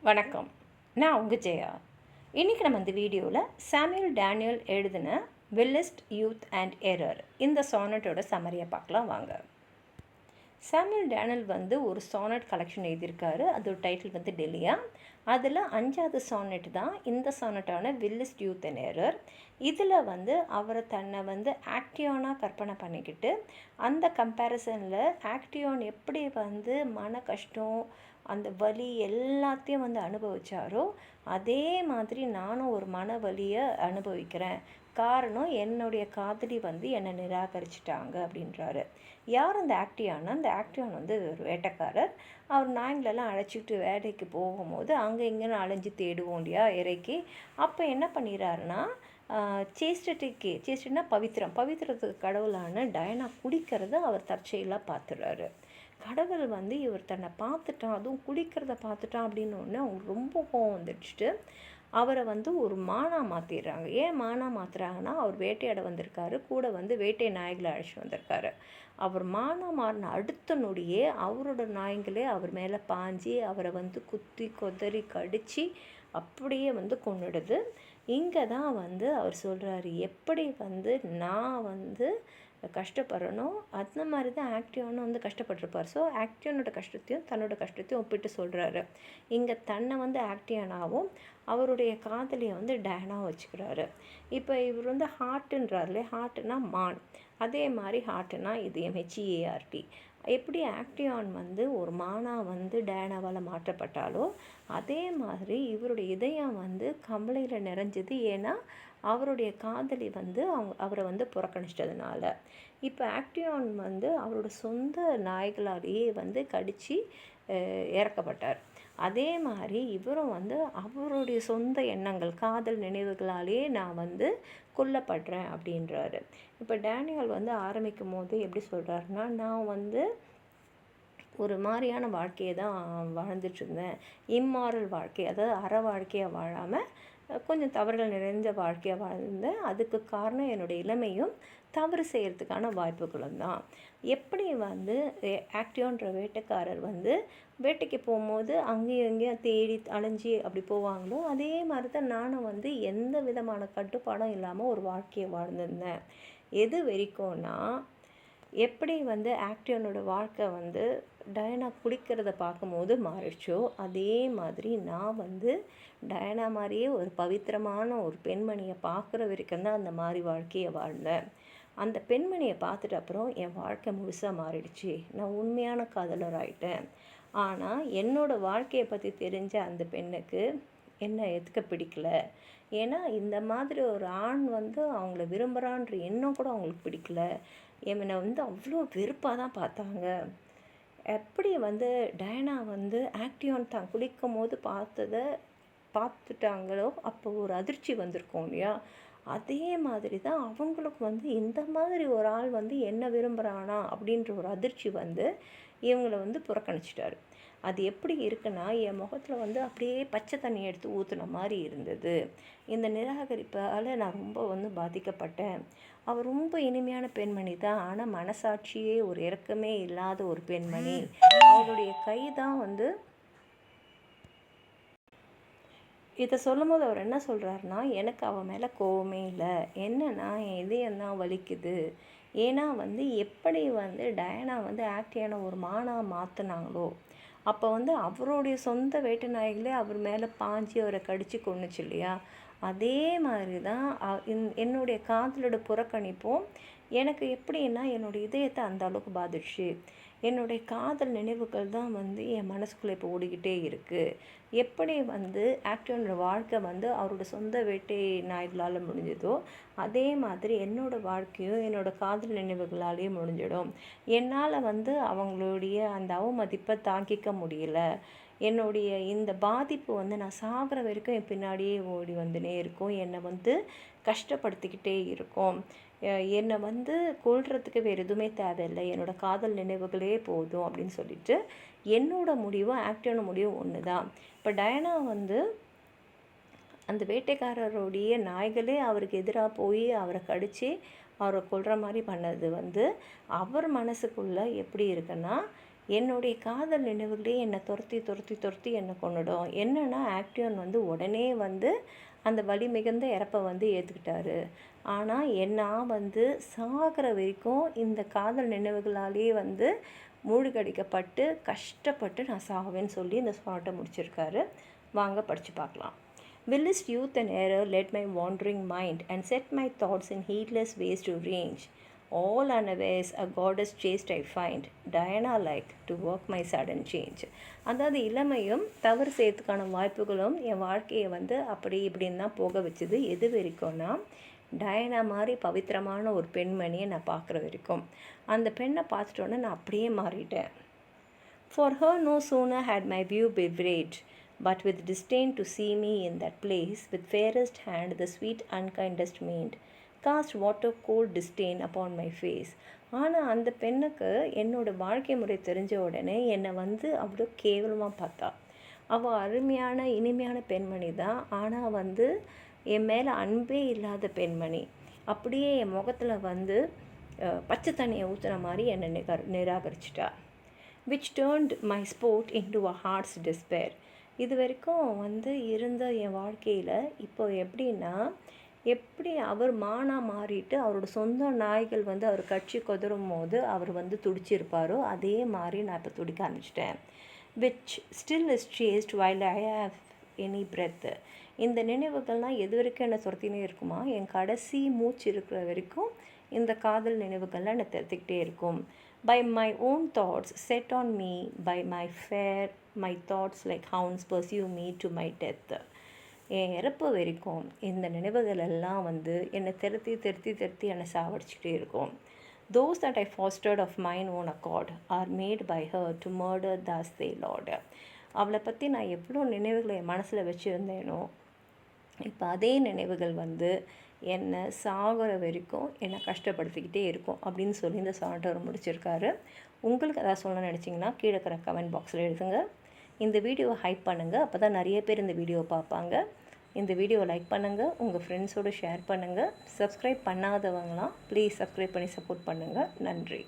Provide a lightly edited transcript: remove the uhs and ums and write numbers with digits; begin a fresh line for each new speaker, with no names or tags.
வணக்கம். நான் உங்கள் ஜெயா. இன்றைக்கி நம்ம இந்த வீடியோவில் சாமுவேல் டேனியல் எழுதின வில்லிஸ்ட் யூத் அண்ட் எரர் இந்த சானட்டோட சம்மரியை பார்க்கலாம் வாங்க. சாமுவேல் டேனியல் ஒரு சானட் கலெக்ஷன் எழுதியிருக்காரு. அதோட டைட்டில் டெலியா. அதில் 5வது சானட் தான் இந்த சானட்டான வில்லிஸ்ட் யூத் அண்ட் எரர். இதில் அவரை தன்னை ஆக்டியானாக கற்பனை பண்ணிக்கிட்டு அந்த கம்பேரிசனில் ஆக்டியான் எப்படி மன கஷ்டம் அந்த வலி எல்லாத்தையும் அனுபவிச்சாரோ அதே மாதிரி நானும் ஒரு மன வலியை அனுபவிக்கிறேன். காரணம் என்னுடைய காதலி என்னை நிராகரிச்சிட்டாங்க அப்படின்றாரு. யார் அந்த ஆக்டியானா? அந்த ஆக்டியான் ஒரு வேட்டைக்காரர். அவர் நாய்களெல்லாம் அழைச்சிட்டு வேலைக்கு போகும்போது அங்கே இங்கேன்னு அலைஞ்சு தேடுவோம் இல்லையா இறைக்கு. அப்போ என்ன பண்ணிடுறாருன்னா சேஸ்டினா பவித்திரத்துக்கு கடவுளான டயனா குடிக்கிறத அவர் தற்செயலாக பார்த்துடுறாரு. கடவுள் இவர் தன்னை பார்த்துட்டான், அதுவும் குடிக்கிறத பார்த்துட்டான் அப்படின்னு ஒன்று அவங்க ரொம்ப கோவம் வந்துடுச்சுட்டு அவரை ஒரு மானா மாற்றிடுறாங்க. ஏன் மானா மாற்றுறாங்கன்னா அவர் வேட்டையாட வந்திருக்காரு, கூட வேட்டை நாய்களை அழைச்சிட்டு வந்திருக்காரு. அவர் மானா மாறின அடுத்த நொடியே அவரோட நாய்களே அவர் மேலே பாஞ்சி அவரை குத்தி கொதறி கடித்து அப்படியே கொன்னுடுது. இங்கே தான் அவர் சொல்கிறாரு, எப்படி நான் கஷ்டப்படுறனோ அந்த மாதிரி தான் ஆக்டியானும் கஷ்டப்பட்டிருப்பார். ஸோ ஆக்டியானோட கஷ்டத்தையும் தன்னோட கஷ்டத்தையும் ஒப்பிட்டு சொல்கிறாரு. இங்கே தன்னை ஆக்டியானாவும் அவருடைய காதலியை டயனாவும் வச்சுக்கிறாரு. இப்போ இவர் ஹார்ட்டுன்றார்லே, ஹார்ட்டுனா மான், அதே மாதிரி ஹார்ட்டுனா இதயம், HEART. எப்படி ஆக்டியான் ஒரு மானா டயனாவால் மாற்றப்பட்டாலோ அதே மாதிரி இவருடைய இதயம் கம்பளையில் நிறைஞ்சது. ஏன்னா அவருடைய காதலி அவரை புறக்கணிச்சிட்டதுனால. இப்போ ஆக்டியான் அவரோட சொந்த நாய்களாலேயே கடித்து இறக்கப்பட்டார். அதே மாதிரி இவரும் அவருடைய சொந்த எண்ணங்கள் காதல் நினைவுகளாலேயே நான் கொல்லப்படுறேன் அப்படின்றாரு. இப்போ டேனியல் ஆரம்பிக்கும் போது எப்படி சொல்கிறாருன்னா, நான் ஒரு மாதிரியான வாழ்க்கையை தான் வாழ்ந்துட்டுருந்தேன். இம்மாரல் வாழ்க்கை, அதாவது அற வாழ்க்கையாக வாழாமல் கொஞ்சம் தவறுகள் நிறைந்த வாழ்க்கையாக வாழ்ந்தேன். அதுக்கு காரணம் என்னுடைய இளமையும் தவறு செய்கிறதுக்கான வாய்ப்புகளும் தான். எப்படி ஆக்டியோன்ற வேட்டைக்காரர் வேட்டைக்கு போகும்போது அங்கேயும் இங்கேயும் தேடி அலைஞ்சி அப்படி போவாங்களோ அதே மாதிரி தான் நானும் எந்த விதமான கட்டுப்பாடும் இல்லாமல் ஒரு வாழ்க்கையை வாழ்ந்திருந்தேன். எது வரைக்கும்னா எப்படி ஆக்டியோனோட வாழ்க்கை டயனா குடிக்கிறத பார்க்கும்போது மாறிடுச்சோ அதே மாதிரி நான் டயனா மாதிரியே ஒரு பவித்திரமான ஒரு பெண்மணியை பார்க்குற வரைக்கும் தான் அந்த மாதிரி வாழ்க்கையை வாழ்ந்தேன். அந்த பெண்மணியை பார்த்துட்டு அப்புறம் என் வாழ்க்கை முழுசாக மாறிடுச்சு. நான் உண்மையான காதலர் ஆகிட்டேன். ஆனால் என்னோடய வாழ்க்கையை பற்றி தெரிஞ்ச அந்த பெண்ணுக்கு என்னை எதுக்க பிடிக்கல. ஏன்னா இந்த மாதிரி ஒரு ஆண் அவங்கள விரும்புகிறான்ற எண்ணம் கூட அவங்களுக்கு பிடிக்கல. என்னை அவ்வளோ வெறுப்பாக தான் பார்த்தாங்க. எப்படி டயனா ஆக்டியான் தான் குளிக்கும் போது பார்த்துட்டாங்களோ அப்போ ஒரு அதிர்ச்சி வந்திருக்கும் இல்லையா, அதே மாதிரி தான் அவங்களுக்கு இந்த மாதிரி ஒரு ஆள் என்ன விரும்புகிறானா அப்படின்ற ஒரு அதிர்ச்சி இவங்களை புறக்கணிச்சிட்டாரு. அது எப்படி இருக்குன்னா என் முகத்தில் அப்படியே பச்சை தண்ணி எடுத்து ஊற்றுன மாதிரி இருந்தது. இந்த நிராகரிப்பால் நான் ரொம்ப பாதிக்கப்பட்டேன். அவர் ரொம்ப இனிமையான பெண்மணி தான், ஆனால் மனசாட்சியே ஒரு இரக்கமே இல்லாத ஒரு பெண்மணி. அவருடைய கை தான் இதை சொல்லும் போது அவர் என்ன சொல்கிறாருன்னா, எனக்கு அவன் மேலே கோவமே இல்லை, என்னன்னா என் இதயம்தான் வலிக்குது. ஏன்னா எப்படி டயனா ஆக்டியான ஒரு மானா மாற்றினாங்களோ அப்போ அவருடைய சொந்த வேட்டை நாய்களே அவர் மேலே பாஞ்சி அவரை கடித்து கொன்னுச்சு இல்லையா, அதே மாதிரி தான் என்னுடைய காதலோட புறக்கணிப்பும் எனக்கு எப்படின்னா என்னோடய இதயத்தை அந்த அளவுக்கு பாதிச்சு. என்னுடைய காதல் நினைவுகள் தான் என் மனசுக்குள்ளே இப்போ ஓடிக்கிட்டே இருக்குது. எப்படி ஆக்டியோட வாழ்க்கை அவரோட சொந்த வேட்டை நாய்களால் முடிஞ்சதோ அதே மாதிரி என்னோடய வாழ்க்கையும் என்னோடய காதல் நினைவுகளாலேயும் முடிஞ்சிடும். என்னால் அவங்களுடைய அந்த அவமதிப்பை தாங்கிக்க முடியல. என்னுடைய இந்த பாதிப்பு நான் சாகிற வரைக்கும் என் பின்னாடியே ஓடி வந்துனே இருக்கும். என்னை கஷ்டப்படுத்திக்கிட்டே இருக்கும். என்னை கொல்றதுக்கு வேறு எதுவுமே தேவையில்லை, என்னோடய காதல் நினைவுகளே போதும் அப்படின்னு சொல்லிட்டு என்னோட முடிவும் ஆக்டிவான முடிவும் ஒன்று தான். இப்போ டயனா அந்த வேட்டைக்காரருடைய நாய்களே அவருக்கு எதிராக போய் அவரை கடித்து அவரை கொல்ற மாதிரி பண்ணது அவர் மனசுக்குள்ளே எப்படி இருக்குன்னா, என்னுடைய காதல் நினைவுகளே என்னை துரத்தி துரத்தி துரத்தி என்னை கொன்னுடும். என்னன்னா ஆக்டிவன் வந்து உடனே வந்து அந்த வலி மிகுந்த இறப்பை வந்து ஏற்றுக்கிட்டாரு. ஆனால் நான் வந்து சாகிற வரைக்கும் இந்த காதல் நினைவுகளாலேயே வந்து மூழ்கடிக்கப்பட்டு கஷ்டப்பட்டு நான் சாவேன்னு சொல்லி இந்த சொனட்டை முடிச்சிருக்காரு. வாங்க படித்து பார்க்கலாம். Willist youth and error led my wandering mind and set my thoughts in heedless ways to range. All unawares a goddess chaste I find, Diana like to work my sudden change. அதாவது இளமையும் தவறு செய்யறதுக்கான வாய்ப்புகளும் என் வாழ்க்கையை வந்து அப்படி இப்படின்னு தான் போக வச்சுது. எது வரைக்கும்னா டயனா மாதிரி பவித்திரமான ஒரு பெண்மணியை நான் பார்க்குற வரைக்கும். அந்த பெண்ணை பார்த்துட்டோன்னே நான் அப்படியே மாறிட்டேன். For her no sooner had my view bewrayed, but with disdain to see me in that place, with fairest hand the sweet unkindest maid, cast water cold disdain upon my face. ஆனால் அந்த பெண்ணுக்கு என்னோடய வாழ்க்கை முறை தெரிஞ்ச உடனே என்னை வந்து அவ்வளோ கேவலமாக பார்த்தா. அவள் அருமையான இனிமையான பெண்மணி தான், ஆனால் வந்து என் மேலே அன்பே இல்லாத பெண்மணி. அப்படியே என் முகத்தில் வந்து பச்சை தண்ணியை ஊற்றுன மாதிரி என்னை நிராகரிச்சிட்டா. which turned my sport into a heart's despair. இது வரைக்கும் வந்து இருந்த என் வாழ்க்கையில் இப்போ எப்படின்னா, எப்படி அவர் மானாக மாறிட்டு அவரோட சொந்த நாய்கள் வந்து அவர் கட்சி கொதரும் போது அவர் வந்து துடிச்சிருப்பாரோ அதே மாதிரி நான் இப்போ துடிக்க ஆரம்பிச்சிட்டேன். which still is chased while I have any breath. இந்த நினைவுகள்லாம் எது வரைக்கும் என்னை துரத்தினே இருக்குமா, என் கடைசி மூச்சு இருக்கிற வரைக்கும் இந்த காதல் நினைவுகள்லாம் என்னை துரத்திக்கிட்டே இருக்கும். By my own thoughts set on me, by my fair, my thoughts like hounds pursue me to my death. என் இறப்பு வரைக்கும் இந்த நினைவுகள் எல்லாம் வந்து என்னை திருத்தி என்னை சாவடிச்சுக்கிட்டே இருக்கும். Those that I fostered of mine own accord are made by her to murder thus they Lord. அவளை பற்றி நான் எவ்வளோ நினைவுகளை என் மனசில் வச்சுருந்தேனோ இப்போ அதே நினைவுகள் வந்து என்னை சாகிற வரைக்கும் என்னை கஷ்டப்படுத்திக்கிட்டே இருக்கும் அப்படின்னு சொல்லி இந்த சாண்டர் முடிச்சிருக்காரு. உங்களுக்கு எதாவது சொல்ல நினச்சிங்கன்னா கீழே இருக்கிற கமெண்ட் பாக்ஸில் எழுதுங்க. இந்த வீடியோவை ஹைப் பண்ணுங்கள், அப்போ தான் நிறைய பேர் இந்த வீடியோவை பார்ப்பாங்க. இந்த வீடியோவை லைக் பண்ணுங்கள், உங்கள் ஃப்ரெண்ட்ஸோடு ஷேர் பண்ணுங்கள். சப்ஸ்கிரைப் பண்ணாதவங்களாம் ப்ளீஸ் சப்ஸ்கிரைப் பண்ணி சப்போர்ட் பண்ணுங்கள். நன்றி.